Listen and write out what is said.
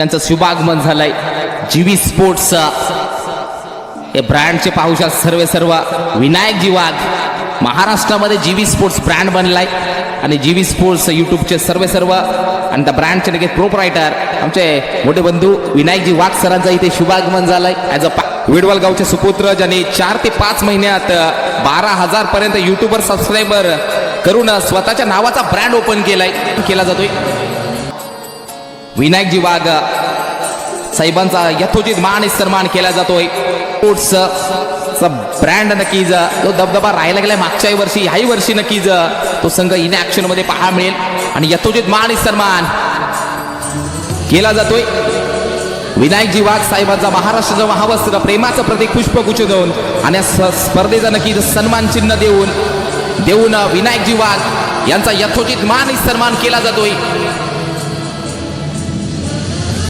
त्यांचं शुभागमन झालंय जीवी स्पोर्ट्स हे ब्रँडचे पाहू शकता सर्व विनायकजी वाघ महाराष्ट्रामध्ये जीवी स्पोर्ट्स ब्रँड बनलाय आणि जीवी स्पोर्ट्स यूट्यूबचे सर्व आणि त्या ब्रँडचे लगेच प्रोपरायटर आमचे मोठे बंधू विनायकजी वाघ सरांचा इथे शुभागमन झालंय ॲज अ विडवल गावचे सुपुत्र ज्यांनी 4 ते 5 महिन्यात 12,000 पर्यंत युट्यूबर सबस्क्रायबर करून स्वतःच्या नावाचा ब्रँड ओपन केला जातोय विनायकजी वाघ साहेबांचा यथोचित मान आणि सन्मान केला जातोय स्पोर्ट्स ब्रँड नक्कीच तो दबदबा राहायला गेलाय मागच्याही वर्षी ह्याही वर्षी नक्कीच तो संघ इन ऍक्शन मध्ये पाहायला मिळेल आणि यथोचित मान आणि सन्मान केला जातोय विनायकजी वाघ साहेबांचा महाराष्ट्राचं महावस्त्र प्रेमाचं प्रतीक पुष्पगुच्छ देऊन आणि स्पर्धेचा नक्कीच सन्मान चिन्ह देऊन विनायकजी वाघ यांचा यथोचित मान आणि सन्मान केला जातोय